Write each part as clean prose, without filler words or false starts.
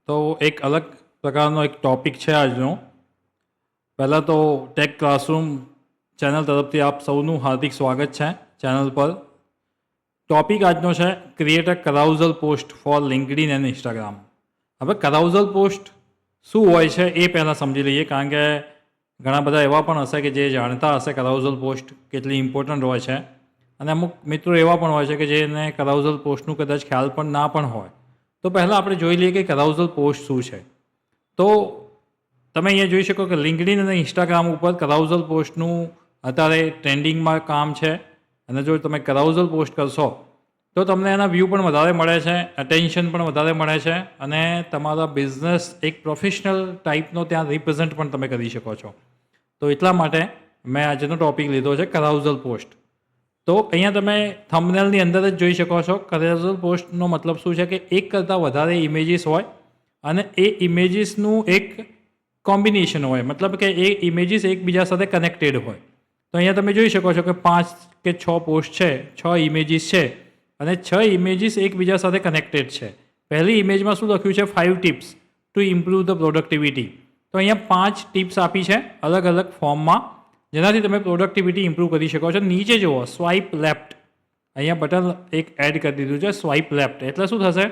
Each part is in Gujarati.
તો એક અલગ પ્રકારનો એક ટૉપિક છે આજનો. પહેલાં તો ટેક ક્લાસરૂમ ચેનલ તરફથી આપ સૌનું હાર્દિક સ્વાગત છે ચેનલ પર. ટૉપિક આજનો છે create a carousel post for LinkedIn and Instagram. હવે કરાઉઝલ પોસ્ટ શું હોય છે એ પહેલાં સમજી લઈએ, કારણ કે ઘણા બધા એવા પણ હશે કે જે જાણતા હશે કરાઉઝલ પોસ્ટ કેટલી ઇમ્પોર્ટન્ટ હોય છે, અને અમુક મિત્રો એવા પણ હોય છે કે જેને કરાઉઝલ પોસ્ટનું કદાચ ખ્યાલ પણ ના પણ હોય. તો પહેલાં આપણે જોઈ લઈએ કે કરાઉઝલ પોસ્ટ શું છે. તો તમે અહીંયા જોઈ શકો કે લિંક્ડઇન અને ઇન્સ્ટાગ્રામ ઉપર કરાઉઝલ પોસ્ટનું અત્યારે ટ્રેન્ડિંગમાં કામ છે. અને જો તમે કરાઉઝલ પોસ્ટ કરશો તો તમને એના વ્યૂ પણ વધારે મળે છે, અટેન્શન પણ વધારે મળે છે, અને તમારા બિઝનેસ એક પ્રોફેશનલ ટાઈપનો ત્યાં રિપ્રેઝન્ટ પણ તમે કરી શકો છો. તો એટલા માટે મેં આજનો ટૉપિક લીધો છે કરાઉઝલ પોસ્ટ. તો અહીંયા તમે થંબનેલની અંદર જ જોઈ શકો છો કરાઉઝલ પોસ્ટનો મતલબ શું છે કે એક કરતાં વધારે ઇમેજીસ હોય અને એ ઇમેજીસનું એક કોમ્બિનેશન હોય, મતલબ કે એ ઇમેજીસ એકબીજા સાથે કનેક્ટેડ હોય. તો અહીંયા તમે જોઈ શકો છો કે 5 કે 6 પોસ્ટ છે, 6 ઇમેજીસ છે, અને 6 ઇમેજીસ એકબીજા સાથે કનેક્ટેડ છે. પહેલી ઇમેજમાં શું લખ્યું છે 5 tips to improve the productivity. તો અહીંયા 5 ટિપ્સ આપી છે અલગ અલગ ફોર્મમાં, જેનાથી તમે પ્રોડક્ટિવિટી ઇમ્પ્રૂવ કરી શકો છો. નીચે જુઓ સ્વાઇપ લેફ્ટ, અહીંયા બટન એક એડ કરી દીધું છે સ્વાઇપ લેફ્ટ. એટલે શું થશે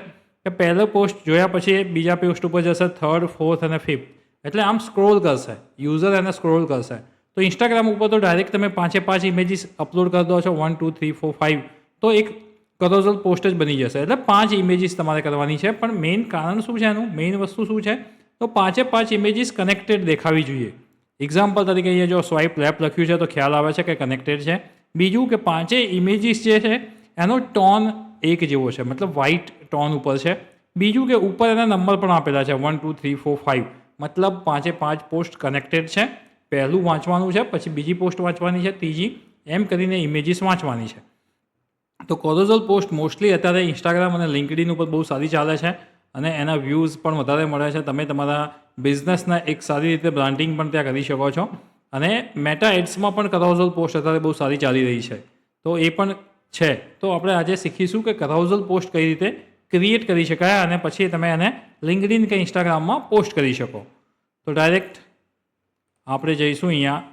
કે પહેલો પોસ્ટ જોયા પછી બીજા પોસ્ટ ઉપર જશે, 3rd, 4th અને 5th. એટલે આમ સ્ક્રોલ કરશે, યુઝર એને સ્ક્રોલ કરશે. તો ઇન્સ્ટાગ્રામ ઉપર તો ડાયરેક્ટ તમે 5 ઇમેજીસ અપલોડ કરી દો છો, 1 2 3 4 5, તો એક કરાઉઝલ પોસ્ટ જ બની જશે. એટલે 5 ઇમેજીસ તમારે કરવાની છે. પણ મેઇન કારણ શું છે એનું, મેઇન વસ્તુ શું છે, તો 5 ઇમેજીસ કનેક્ટેડ દેખાવી જોઈએ. એક્ઝામ્પલ તરીકે અહીંયા જો સ્વાઇપ લેફ્ટ લખ્યું છે તો ખ્યાલ આવે છે કે કનેક્ટેડ છે. બીજું કે 5 ઇમેજીસ જે છે એનો ટોન એક જેવો છે, મતલબ વ્હાઇટ ટોન ઉપર છે. બીજું કે ઉપર એના નંબર પણ આપેલા છે 1 2 3 4 5, મતલબ 5 પોસ્ટ કનેક્ટેડ છે. પહેલું વાંચવાનું છે, પછી બીજી પોસ્ટ વાંચવાની છે, ત્રીજી, એમ કરીને ઇમેજીસ વાંચવાની છે. તો કરાઉઝલ પોસ્ટ મોસ્ટલી અત્યારે ઇન્સ્ટાગ્રામ અને લિંક્ડઇન ઉપર બહુ સારી ચાલે છે, અને એના વ્યૂઝ પણ વધારે મળે છે. તમે તમારા બિઝનેસના એક સારી રીતે બ્રાન્ડિંગ પણ ત્યાં કરી શકો છો. અને મેટા એડ્સમાં પણ કરાઉઝલ પોસ્ટ અત્યારે બહુ સારી ચાલી રહી છે. તો એ પણ છે. તો આપણે આજે શીખીશું કે કરાઉઝલ પોસ્ટ કઈ રીતે ક્રિએટ કરી શકાય અને પછી તમે એને લિંક્ડઇન કે ઇન્સ્ટાગ્રામમાં પોસ્ટ કરી શકો. તો ડાયરેક્ટ આપણે જઈશું અહીંયા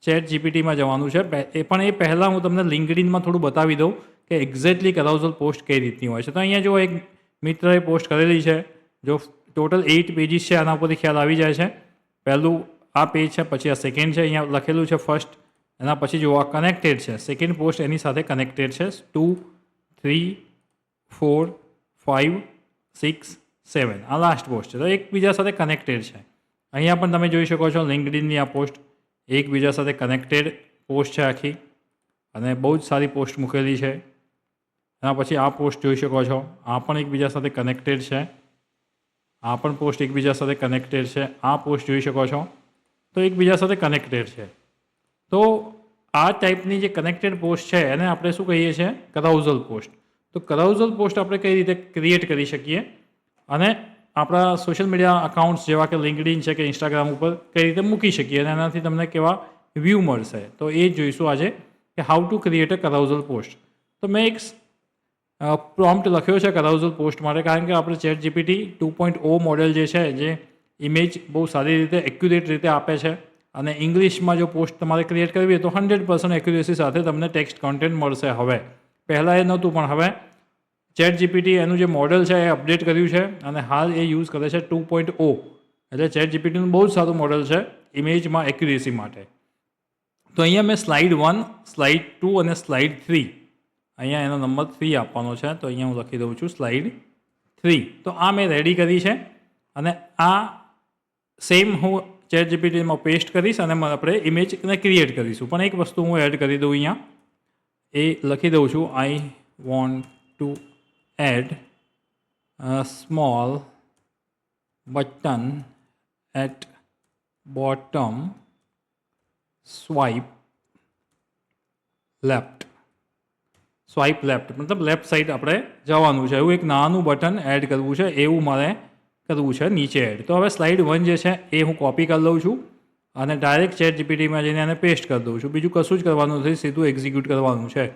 ચેટ જીપીટીમાં જવાનું છે. એ પહેલાં હું તમને લિંક્ડઇનમાં થોડું બતાવી દઉં કે એક્ઝેક્ટલી કરાઉઝલ પોસ્ટ કઈ રીતની હોય છે. તો અહીંયા જો એક મિત્રએ પોસ્ટ કરેલી છે, જો ટોટલ 8 પેજીસ છે, આના ઉપરથી ખ્યાલ આવી જાય છે. પહેલું આ પેજ છે, પછી આ સેકન્ડ છે, અહીંયા લખેલું છે ફર્સ્ટ, એના પછી જો આ કનેક્ટેડ છે, સેકન્ડ પોસ્ટ એની સાથે કનેક્ટેડ છે, 2 3 4 5 6 7, આ લાસ્ટ પોસ્ટ છે. તો એકબીજા સાથે કનેક્ટેડ છે. અહીંયા પણ તમે જોઈ શકો છો લિંક્ડઇનની આ પોસ્ટ એકબીજા સાથે કનેક્ટેડ પોસ્ટ છે આખી, અને બહુ જ સારી પોસ્ટ મૂકેલી છે. એના પછી આ પોસ્ટ જોઈ શકો છો, આ પણ એકબીજા સાથે કનેક્ટેડ છે. આ પણ પોસ્ટ એકબીજા સાથે કનેક્ટેડ છે. આ પોસ્ટ જોઈ શકો છો, તો એકબીજા સાથે કનેક્ટેડ છે. તો આ ટાઈપની જે કનેક્ટેડ પોસ્ટ છે એને આપણે શું કહીએ છીએ, કરાઉઝલ પોસ્ટ. તો કરાઉઝલ પોસ્ટ આપણે કઈ રીતે ક્રિએટ કરી શકીએ, અને આપણા સોશિયલ મીડિયા અકાઉન્ટ્સ જેવા કે લિંક્ડઇન છે કે ઇન્સ્ટાગ્રામ ઉપર કઈ રીતે મૂકી શકીએ, અને એનાથી તમને કેવા વ્યૂ મળશે. તો એ જ જોઈશું આજે કે how to create a carousel post. તો મેં એક પ્રોમ્પ્ટ લખ્યો છે કરાઉઝલ પોસ્ટ માટે, કારણ કે આપણે ચેટ જીપીટી 2.0 મોડેલ જે છે, જે ઇમેજ બહુ સારી રીતે એક્યુરેટ રીતે આપે છે, અને ઇંગ્લિશમાં જો પોસ્ટ તમારે ક્રિએટ કરવી હોય તો 100% એક્યુરેસી સાથે તમને ટેક્સ્ટ કન્ટેન્ટ મળશે. હવે પહેલાં એ નહોતું, પણ હવે ચેટ જીપીટી એનું જે મોડેલ છે એ અપડેટ કર્યું છે, અને હાલ એ યુઝ કરે છે 2.0. એટલે ચેટ જીપીટીનું બહુ જ સારું મોડેલ છે ઇમેજમાં એક્યુરેસી માટે. તો અહીંયા મેં સ્લાઇડ 1, સ્લાઇડ 2 અને સ્લાઇડ 3, અહીંયા એનો નંબર 3 આપવાનો છે, તો અહીંયા હું લખી દઉં છું સ્લાઇડ 3. તો આ મેં રેડી કરી છે, અને આ સેમ હું ચેટ જીપીટીમાં પેસ્ટ કરીશ, અને આપણે ઇમેજને ક્રિએટ કરીશું. પણ એક વસ્તુ હું એડ કરી દઉં અહીંયા, એ લખી દઉં છું, આઈ want two add a small button at bottom, swipe left. Swipe left મતલબ લેફ્ટ સાઈડ આપણે જવાનું છે, એવું એક નાનું બટન એડ કરવું છે, એવું મારે કરવું છે નીચે એડ. તો હવે સ્લાઇડ 1 જે છે એ હું કોપી કરી લઉં છું, અને ડાયરેક્ટ ચેટ જીપીટીમાં જઈને એને પેસ્ટ કરી દઉં છું. બીજું કશું જ કરવાનું નથી, સીધું એક્ઝિક્યુટ કરવાનું છે.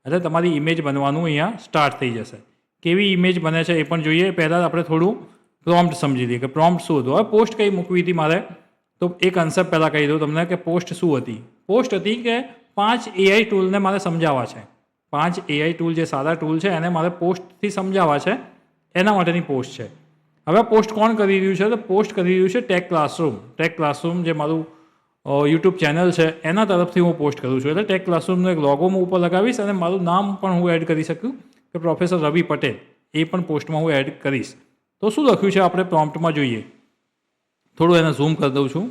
એટલે તમારી ઇમેજ બનવાનું અહીંયા સ્ટાર્ટ થઈ જશે. કેવી ઇમેજ બને છે એ પણ જોઈએ. પહેલાં આપણે થોડું પ્રોમ્પ્ટ સમજી લઈએ કે પ્રોમ્પ્ટ શું હતું. હવે પોસ્ટ કઈ મૂકવી હતી મારે, તો એ કન્સેપ્ટ પહેલાં કહી દઉં તમને કે પોસ્ટ શું હતી. પોસ્ટ હતી કે 5 AI ટૂલને મારે સમજાવવા છે. 5 AI ટૂલ જે સારા ટૂલ છે એને મારે પોસ્ટથી સમજાવવા છે, એના માટેની પોસ્ટ છે. હવે પોસ્ટ કોણ કરી રહ્યું છે? તો પોસ્ટ કરી રહ્યું છે ટેક ક્લાસરૂમ. ટેક ક્લાસરૂમ જે મારું યુટ્યુબ ચેનલ છે એના તરફથી હું પોસ્ટ કરું છું. એટલે ટેક ક્લાસરૂમનો એક લોગો હું ઉપર લગાવીશ અને મારું નામ પણ હું એડ કરી શકું કે પ્રોફેસર રવિ પટેલ. એ પણ પોસ્ટમાં હું એડ કરીશ. તો શું લખ્યું છે આપણે પ્રોમ્પ્ટમાં જોઈએ. થોડું એને ઝૂમ કરી દઉં છું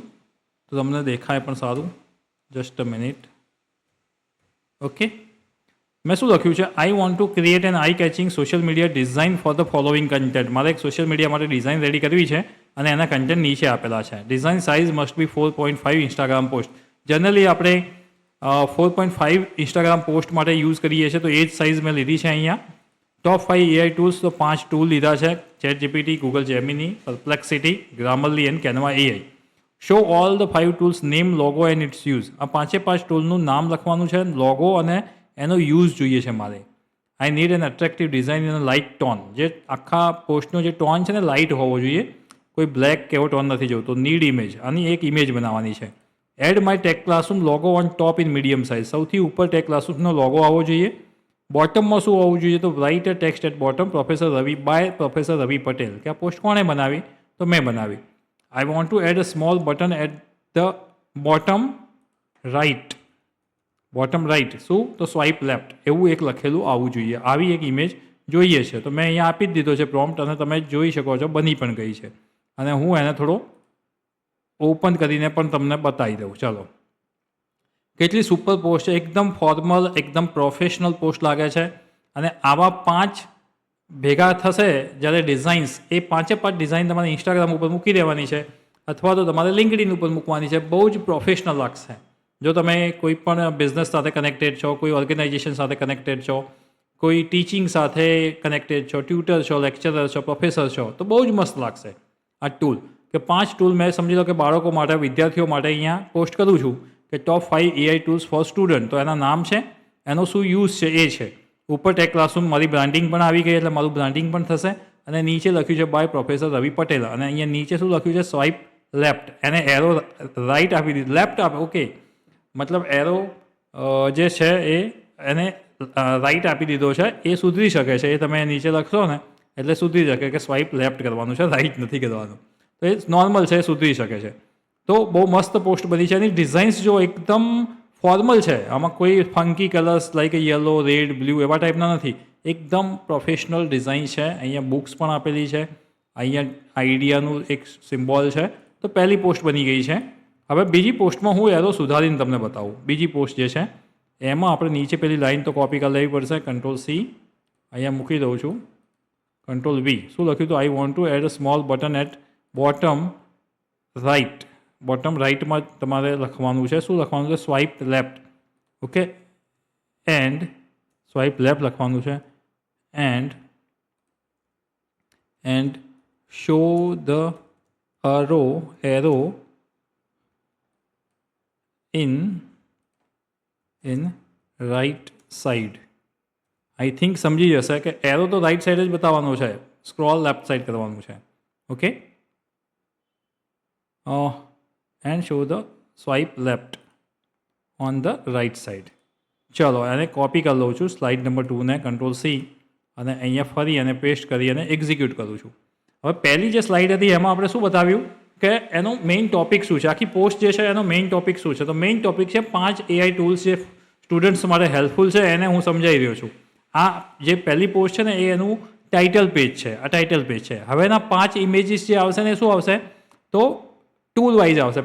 તો તમને દેખાય પણ સારું. Just a minute. ઓકે, મેં શું લખ્યું છે? I want to create an eye catching social media design for the following content. મારે એક સોશિયલ મીડિયા માટે ડિઝાઇન રેડી કરવી છે અને એના કન્ટેન્ટ નીચે આપેલા છે. Design size must be 4.5 Instagram post. Generally આપણે 4.5 ઇન્સ્ટાગ્રામ પોસ્ટ માટે યુઝ કરીએ છીએ, તો એ જ સાઇઝ મેં લીધી છે અહીંયા. ટોપ 5 AI ટૂલ્સ, તો 5 ટૂલ લીધા છે: ChatGPT, Google Gemini, Perplexity, Grammarly and Canva AI. Show all the 5 tools, name, logo and its use. આ 5 ટૂલનું નામ લખવાનું છે, લોગો અને એનો યુઝ જોઈએ છે મારે. I need an attractive design in a light tone. જે આખા પોસ્ટનો જે ટોન છે ને લાઇટ હોવો જોઈએ, કોઈ બ્લેક કેવો ટોન નથી જોતો. નીડ ઇમેજ, આની એક ઇમેજ બનાવવાની છે. Add my tech classroom logo on top in medium size. સૌથી ઉપર ટેક ક્લાસરૂમનો લોગો આવવો જોઈએ. બોટમમાં શું હોવું જોઈએ? તો write a text at bottom professor Ravi by professor Ravi Patel. કે આ પોસ્ટ કોણે બનાવી? તો મેં બનાવી. I want to add a small button at the bottom right. Bottom right શું? તો સ્વાઇપ લેફ્ટ. એવું એક લખેલું આવવું જોઈએ. આવી એક ઇમેજ જોઈએ છે. તો મેં અહીંયા આપી જ દીધો છે પ્રોમ્પ્ટ અને તમે જોઈ શકો છો બની પણ ગઈ છે. અને હું એને થોડો ઓપન કરીને પણ તમને બતાવી દઉં. ચાલો, કેટલી સુપર પોસ્ટ છે. એકદમ ફોર્મલ, એકદમ પ્રોફેશનલ પોસ્ટ લાગે છે. અને આવા 5 ભેગા થશે જ્યારે ડિઝાઇન્સ, એ 5 ડિઝાઇન તમારે ઇન્સ્ટાગ્રામ ઉપર મૂકી દેવાની છે અથવા તો તમારે લિંક્ડઇન ઉપર મૂકવાની છે. બહુ જ પ્રોફેશનલ લાગશે. જો તમે કોઈ પણ બિઝનેસ સાથે કનેક્ટેડ છો, કોઈ ઓર્ગેનાઇઝેશન સાથે કનેક્ટેડ છો, કોઈ ટીચિંગ સાથે કનેક્ટેડ છો, ટ્યુટર છો, લેક્ચરર છો, પ્રોફેસર છો, તો બહુ જ મસ્ત લાગશે આ ટૂલ. કે 5 ટૂલ મેં સમજી લો કે બાળકો માટે, વિદ્યાર્થીઓ માટે અહીંયા પોસ્ટ કરું છું કે ટોપ 5 AI ટૂલ્સ ફોર સ્ટુડન્ટ. તો એના નામ છે, એનો શું યુઝ છે એ છે. ઉપર ટેક ક્લાસરૂમ, મારી બ્રાન્ડિંગ પણ આવી ગઈ એટલે મારું બ્રાન્ડિંગ પણ થશે. અને નીચે લખ્યું છે બાય પ્રોફેસર રવિ પટેલ. અને અહીંયા નીચે શું લખ્યું છે? Swipe left. એને એરો રાઇટ આપી દીધી, લેફ્ટ આપે. ઓકે, મતલબ એરો જે છે એ એને રાઇટ આપી દીધો છે. એ સુધરી શકે છે. એ તમે નીચે લખશો ને એટલે સુધરી શકે કે સ્વાઇપ લેફ્ટ કરવાનું છે, રાઇટ નથી કરવાનું. તો એ નોર્મલ છે, સુધરી શકે છે. તો બહુ મસ્ત પોસ્ટ બની છે. એની ડિઝાઇન્સ જો એકદમ ફોર્મલ છે. આમાં કોઈ funky colours like yellow, red, blue એવા ટાઈપના નથી. એકદમ પ્રોફેશનલ ડિઝાઇન છે. અહીંયા બુક્સ પણ આપેલી છે. અહીંયા આઈડિયાનું એક સિમ્બોલ છે. તો પહેલી પોસ્ટ બની ગઈ છે. હવે બીજી પોસ્ટમાં હું એરો સુધારીને તમને બતાવું. બીજી પોસ્ટ જે છે એમાં આપણે નીચે પેલી લાઈન તો કોપી કરી લેવી પડશે. Ctrl+C અહીંયા મૂકી દઉં છું. Ctrl+V. શું લખ્યું? તો I want to add a small button at bottom right. Bottom રાઇટમાં તમારે લખવાનું છે. શું લખવાનું છે? Swipe left. Okay, and swipe left લખવાનું છે. And show the arrow in right side. I think સમજી જશે કે એરો તો રાઇટ સાઇડ જ બતાવવાનો છે, સ્ક્રોલ લેફ્ટ સાઇડ કરવાનું છે. Okay, and show the swipe left on the right side. ચલો, એને કોપી કરી લઉં છું સ્લાઇડ નંબર 2 ને. Ctrl+C અને અહીંયા ફરી અને પેસ્ટ કરી અને એક્ઝિક્યુટ કરું છું. હવે પહેલી જે સ્લાઇડ હતી એમાં આપણે શું બતાવ્યું કે એનો મેઇન ટોપિક શું છે. આખી પોસ્ટ જે છે એનો મેઇન ટોપિક શું છે? તો મેઇન ટોપિક છે 5 AI ટૂલ્સ જે સ્ટુડન્ટ્સ માટે હેલ્પફુલ છે. એને હું સમજાવી રહ્યો છું. આ જે પહેલી પોસ્ટ છે ને એ એનું ટાઇટલ પેજ છે. આ ટાઇટલ પેજ છે. હવે એના 5 ઇમેજીસ જે આવશે ને એ શું આવશે? તો ટૂલ વાઇઝ આવશે.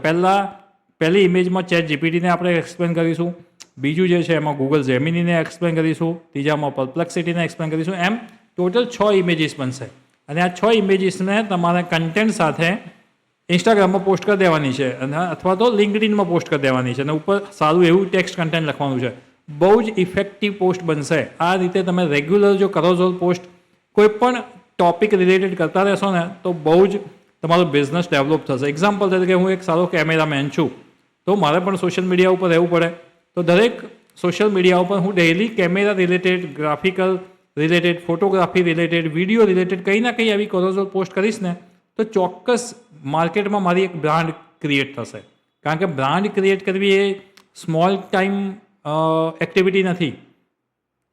પહેલી ઇમેજમાં ChatGPTને આપણે એક્સપ્લેન કરીશું. બીજું જે છે એમાં Google Geminiને એક્સપ્લેન કરીશું. ત્રીજામાં Perplexityને એક્સપ્લેન કરીશું. એમ ટોટલ 6 ઇમેજીસ બનશે. અને આ 6 ઇમેજીસને તમારે કન્ટેન્ટ સાથે ઇન્સ્ટાગ્રામમાં પોસ્ટ કરી દેવાની છે અને અથવા તો લિંક્ડઇનમાં પોસ્ટ કરી દેવાની છે. અને ઉપર સારું એવું ટેક્સ્ટ કન્ટેન્ટ લખવાનું છે. બહુ જ ઇફેક્ટિવ પોસ્ટ બનશે. આ રીતે તમે રેગ્યુલર જો કરો છો પોસ્ટ, કોઈ પણ ટોપિક રિલેટેડ કરતા રહેશો ને તો બહુ જ તમારો બિઝનેસ ડેવલપ થશે. એક્ઝામ્પલ તરીકે હું એક સારો કેમેરામેન છું, તો મારે પણ સોશિયલ મીડિયા ઉપર રહેવું પડે. તો દરેક સોશિયલ મીડિયા ઉપર હું daily camera related, graphical related, photography related, video related કંઈ ના કંઈ આવી કોરોઝલ પોસ્ટ કરીશ ને તો ચોક્કસ માર્કેટમાં મારી એક બ્રાન્ડ ક્રિએટ થશે. કારણ કે બ્રાન્ડ ક્રિએટ કરવી એ સ્મોલ ટાઈમ એક્ટિવિટી નથી.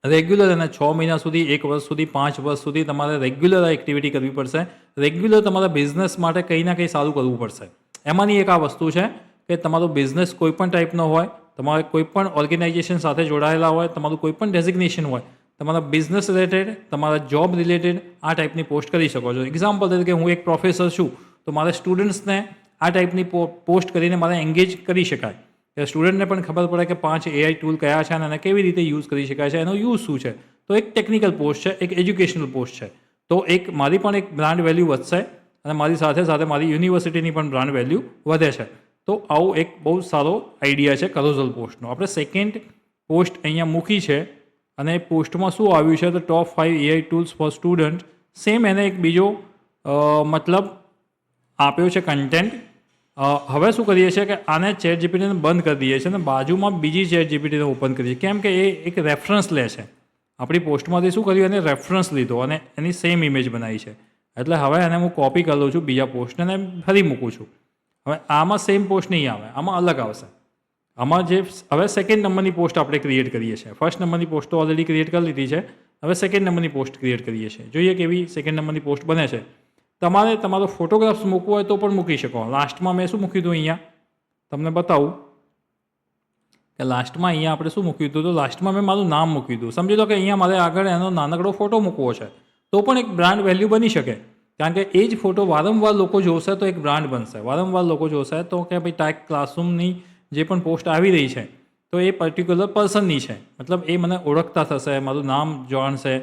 રેગ્યુલર અને 6 મહિના સુધી, 1 વર્ષ સુધી, 5 વર્ષ સુધી તમારે રેગ્યુલર આ એક્ટિવિટી કરવી પડશે. રેગ્યુલર તમારા બિઝનેસ માટે કંઈ ના કંઈ સારું કરવું પડશે. એમાંની એક આ વસ્તુ છે કે તમારો બિઝનેસ કોઈ પણ ટાઈપનો હોય, તમારે કોઈ પણ ઓર્ગેનાઇઝેશન સાથે જોડાયેલા હોય, તમારું કોઈ પણ ડેઝિગ્નેશન હોય, તમારા બિઝનેસ રિલેટેડ, તમારા જોબ રિલેટેડ આ ટાઈપની પોસ્ટ કરી શકો છો. એક્ઝામ્પલ તરીકે હું એક પ્રોફેસર છું, તો મારા સ્ટુડન્ટ્સને આ ટાઈપની પોસ્ટ કરીને મારે એન્ગેજ કરી શકાય. કે સ્ટુડન્ટને પણ ખબર પડે કે 5 AI ટૂલ કયા છે અને એને કેવી રીતે યુઝ કરી શકાય છે, એનો યુઝ શું છે. તો એક ટેકનિકલ પોસ્ટ છે, એક એજ્યુકેશનલ પોસ્ટ છે. તો એક મારી પણ એક બ્રાન્ડ વેલ્યુ વધશે અને મારી સાથે સાથે મારી યુનિવર્સિટીની પણ બ્રાન્ડ વેલ્યુ વધે છે. તો આવું એક બહુ સારો આઈડિયા છે કરોઝલ પોસ્ટનો. આપણે સેકન્ડ પોસ્ટ અહીંયા મૂકી છે અને પોસ્ટમાં શું આવ્યું છે તો top 5 AI tools for student. Same એને એક બીજો મતલબ આપ્યો છે કન્ટેન્ટ. હવે શું કરીએ છીએ કે આને ચેટ જીપીટીને બંધ કરી દઈએ છીએ અને બાજુમાં બીજી ચેટ જીપીટીને ઓપન કરીએ. કેમ કે એ એક રેફરન્સ લે છે. આપણી પોસ્ટમાંથી શું કર્યું, એને રેફરન્સ લીધો અને એની સેમ ઇમેજ બનાવી છે. એટલે હવે એને હું કોપી કરી લઉં છું બીજા પોસ્ટને અને ફરી મૂકું છું. હવે આમાં સેમ પોસ્ટ નહીં આવે, આમાં અલગ આવશે. આમાં જે હવે સેકન્ડ નંબરની પોસ્ટ આપણે ક્રિએટ કરીએ છીએ. ફર્સ્ટ નંબરની પોસ્ટ તો ઓલરેડી ક્રિએટ કરી લીધી છે. હવે સેકન્ડ નંબરની પોસ્ટ ક્રિએટ કરીએ છીએ. જોઈએ કેવી સેકન્ડ નંબરની પોસ્ટ બને છે. તમારે તમારો ફોટોગ્રાફ્સ મૂકવો હોય તો પણ મૂકી શકો. લાસ્ટમાં મેં શું મૂક્યું હતું અહીંયા તમને બતાવું કે લાસ્ટમાં અહીંયા આપણે શું મૂક્યું હતું. તો લાસ્ટમાં મેં મારું નામ મૂક્યું હતું. સમજી લો કે અહીંયા મારે આગળ એનો નાનકડો ફોટો મૂકવો છે તો પણ એક બ્રાન્ડ વેલ્યુ બની શકે. કારણ કે એ જ ફોટો વારંવાર લોકો જોશે તો એક બ્રાન્ડ બનશે. વારંવાર લોકો જોશે તો કે ભાઈ ટેક ક્લાસરૂમની જે પણ પોસ્ટ આવી રહી છે તો એ પર્ટિક્યુલર પર્સનની છે, મતલબ એ મને ઓળખતા થશે, મારું નામ જાણશે.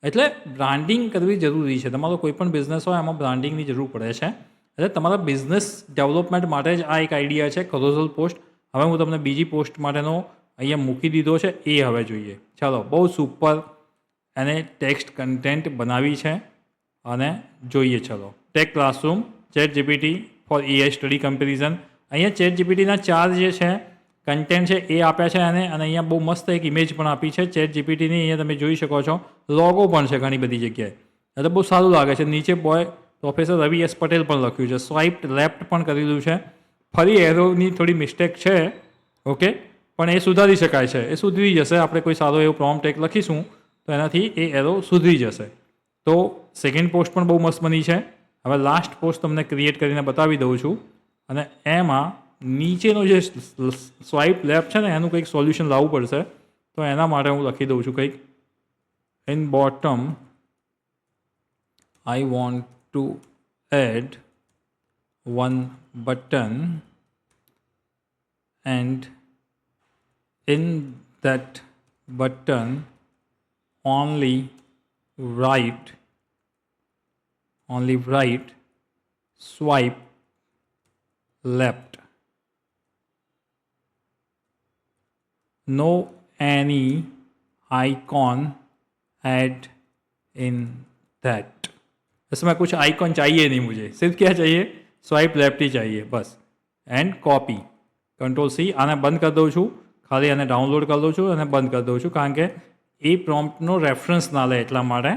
એટલે બ્રાન્ડિંગ કરવી જરૂરી છે. તમારો કોઈ પણ બિઝનેસ હોય એમાં બ્રાન્ડિંગની જરૂર પડે છે. એટલે તમારા બિઝનેસ ડેવલપમેન્ટ માટે જ આ એક આઈડિયા છે કરોઝલ પોસ્ટ. હવે હું તમને બીજી પોસ્ટ માટેનો અહીંયા મૂકી દીધો છે, એ હવે જોઈએ. ચાલો, બહુ સુપર એને ટેક્સ્ટ કન્ટેન્ટ બનાવી છે અને જોઈએ. ચલો, tech classroom chat GPT for AI study comparison. અહીંયા ચેટ જીપીટીના 4 જે છે કન્ટેન્ટ છે એ આપ્યા છે અને અહીંયા બહુ મસ્ત એક ઇમેજ પણ આપી છે ચેટ જીપીટીની. અહીંયા તમે જોઈ શકો છો લોગો પણ છે ઘણી બધી જગ્યાએ. એટલે બહુ સારું લાગે છે. નીચે પ્રોફેસર રવિ એસ પટેલ પણ લખ્યું છે. સ્વાઇપ લેફ્ટ પણ કરેલું છે. ફરી એરોની થોડી મિસ્ટેક છે, ઓકે, પણ એ સુધારી શકાય છે. એ સુધરી જશે. આપણે કોઈ સારો એવો પ્રોમ્પ્ટ એક લખીશું તો એનાથી એ એરો સુધરી જશે. તો સેકન્ડ પોસ્ટ પણ બહુ મસ્ત બની છે. હવે લાસ્ટ પોસ્ટ તમને ક્રિએટ કરીને બતાવી દઉં છું અને એમાં નીચેનો જે સ્વાઇપ લેફ્ટ છે ને એનું કંઈક સોલ્યુશન લાવવું પડશે. તો એના માટે હું લખી દઉં છું કંઈક in bottom I want to add one button and in that button only write swipe left. No any icon add in that. इसमें कुछ आइकॉन चाहिए नहीं मुझे, सिर्फ क्या चाहिए, स्वाइप लेफ्ट ही चाहिए बस. And copy Ctrl+C. આને બંધ કરી દઉં છું, ખાલી આને ડાઉનલોડ કરી દઉં છું અને બંધ કરી દઉં છું કારણ કે એ પ્રોમ્પ્ટનો રેફરન્સ ના લે એટલા માટે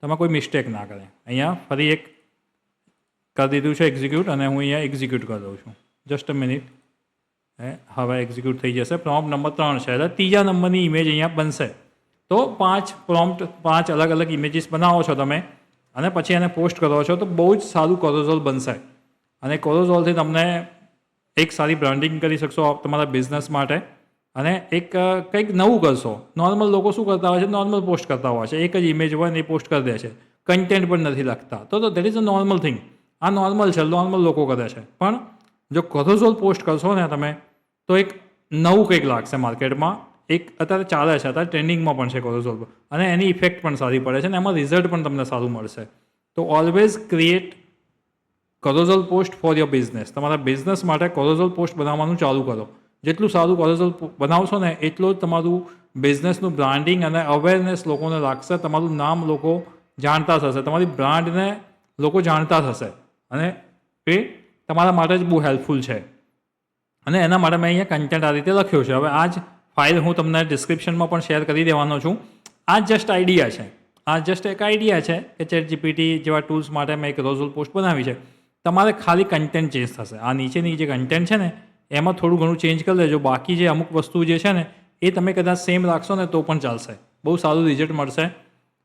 તમે કોઈ મિસ્ટેક ના કરે. અહીંયા ફરી એક કરી દીધું છે એક્ઝિક્યુટ અને હું અહીંયા એક્ઝિક્યુટ કરી દઉં છું. Just a minute. હવે એક્ઝિક્યુટ થઈ જશે. પ્રોમ્પ્ટ નંબર 3 છે એટલે ત્રીજા નંબરની ઇમેજ અહીંયા બનશે. તો 5 અલગ અલગ ઇમેજીસ બનાવો છો તમે અને પછી એને પોસ્ટ કરો છો તો બહુ જ સારું કોરોઝોલ બનશે. અને કોરોઝોલથી તમને એક સારી બ્રાન્ડિંગ કરી શકશો તમારા બિઝનેસ માટે અને એક કંઈક નવું કરશો. નોર્મલ લોકો શું કરતા હોય છે, નોર્મલ પોસ્ટ કરતા હોય છે. એક જ ઇમેજ હોય ને એ પોસ્ટ કરી દે છે, કન્ટેન્ટ પણ નથી લખતા. તો that is a normal thing. આ નોર્મલ છે, નોર્મલ લોકો કરે છે. પણ જો કોરોઝોલ પોસ્ટ કરશો ને તમે તો એક નવું કંઈક લાગશે માર્કેટમાં. એક અત્યારે ચાલે છે, અત્યારે ટ્રેન્ડિંગમાં પણ છે કોરોઝોલ અને એની ઇફેક્ટ પણ સારી પડે છે અને એમાં રિઝલ્ટ પણ તમને સારું મળશે. તો always create carousel post for your business. તમારા બિઝનેસ માટે કોરોઝોલ પોસ્ટ બનાવવાનું ચાલુ કરો. જેટલું સારું કોરોઝોલ બનાવશો ને એટલું જ તમારું બિઝનેસનું બ્રાન્ડિંગ અને અવેરનેસ લોકોને લાગશે. તમારું નામ લોકો જાણતા થશે, તમારી બ્રાન્ડને લોકો જાણતા થશે અને એ તમારા માટે જ બહુ હેલ્પફુલ છે. અને એના માટે મેં અહીંયા કન્ટેન્ટ આ રીતે લખ્યો છે. હવે આ જ ફાઇલ હું તમને ડિસ્ક્રિપ્શનમાં પણ શેર કરી દેવાનો છું. આ જસ્ટ આઈડિયા છે. આ જસ્ટ એક આઈડિયા છે કે ચેટ જીપીટી જેવા ટૂલ્સ માટે મેં એક રોઝોલ પોસ્ટ બનાવી છે. તમારે ખાલી કન્ટેન્ટ ચેન્જ થશે. આ નીચેની જે કન્ટેન્ટ છે ને એમાં થોડું ઘણું ચેન્જ કરી લેજો. બાકી જે અમુક વસ્તુ જે છે ને એ તમે કદાચ સેમ રાખશો ને તો પણ ચાલશે. બહુ સારું રિઝલ્ટ મળશે.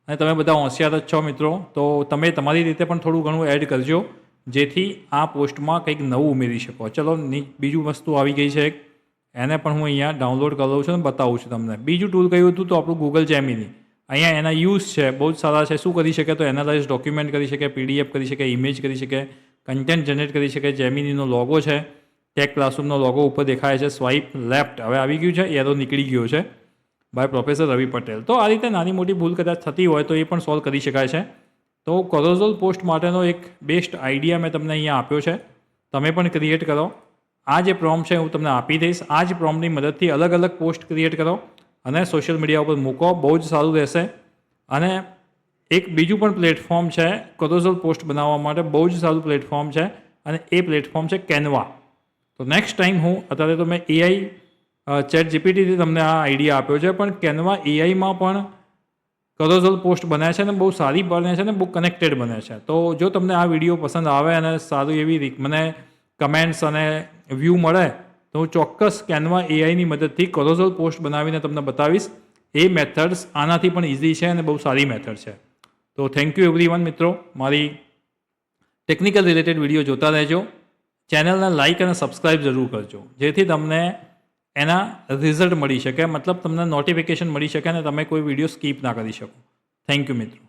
અને તમે બધા હોશિયાર જ છો મિત્રો, તો તમે તમારી રીતે પણ થોડું ઘણું એડ કરજો જેથી આ પોસ્ટમાં કંઈક નવું ઉમેરી શકો. ચલો બીજું વસ્તુ આવી ગઈ છે એક, એને પણ હું અહીંયા ડાઉનલોડ કરી લઉં છું અને બતાવું છું તમને. બીજું ટૂલ કયું હતું તો આપણું ગૂગલ જેમિની. અહીંયા એના યુઝ છે બહુ જ સારા છે. શું કરી શકે તો એનાલાઇઝ ડોક્યુમેન્ટ કરી શકે, પીડીએફ કરી શકે, ઇમેજ કરી શકે, કન્ટેન્ટ જનરેટ કરી શકે. જેમિનીનો લોગો છે, ટેક ક્લાસરૂમનો લોગો ઉપર દેખાય છે. સ્વાઇપ લેફ્ટ હવે આવી ગયું છે, એરો નીકળી ગયો છે બાય પ્રોફેસર રવિ પટેલ. તો આ રીતે નાની મોટી ભૂલ કદાચ થતી હોય તો એ પણ સોલ્વ કરી શકાય છે. તો કોરોઝોલ પોસ્ટ માટેનો એક બેસ્ટ આઈડિયા મેં તમને અહીંયા આપ્યો છે. તમે પણ ક્રિએટ કરો. આ જે પ્રોમ્પ છે હું તમને આપી દઈશ. આ જ પ્રોમ્પની મદદથી અલગ અલગ પોસ્ટ ક્રિએટ કરો અને સોશિયલ મીડિયા ઉપર મૂકો. બહુ જ સારું રહેશે. અને એક બીજું પણ પ્લેટફોર્મ છે કોરોઝોલ પોસ્ટ બનાવવા માટે, બહુ જ સારું પ્લેટફોર્મ છે અને એ પ્લેટફોર્મ છે કેનવા. તો નેક્સ્ટ ટાઈમ હું અત્યારે તો મેં એઆઈ ચેટ જીપીટીથી તમને આ આઈડિયા આપ્યો છે, પણ કેનવા એઆઈમાં પણ કોરોઝોલ પોસ્ટ બને છે અને બહુ સારી બને છે અને બહુ કનેક્ટેડ બને છે. તો જો તમને આ વિડીયો પસંદ આવે અને સારું એવી મને કમેન્ટ્સ અને વ્યૂ મળે તો હું ચોક્કસ કેનવા એઆઈની મદદથી કોરોઝોલ પોસ્ટ બનાવીને તમને બતાવીશ. એ મેથડ્સ આનાથી પણ ઇઝી છે અને બહુ સારી મેથડ છે. તો થેન્ક યુ એવરીવન મિત્રો. મારી ટેકનિકલ રિલેટેડ વિડીયો જોતા રહેજો. ચેનલને લાઇક અને સબસ્ક્રાઇબ જરૂર કરજો જેથી તમને એના રિઝલ્ટ મળી શકે, મતલબ તમને નોટિફિકેશન મળી શકે અને તમે કોઈ વિડીયો સ્કીપ ના કરી શકો. થેન્ક યુ મિત્રો.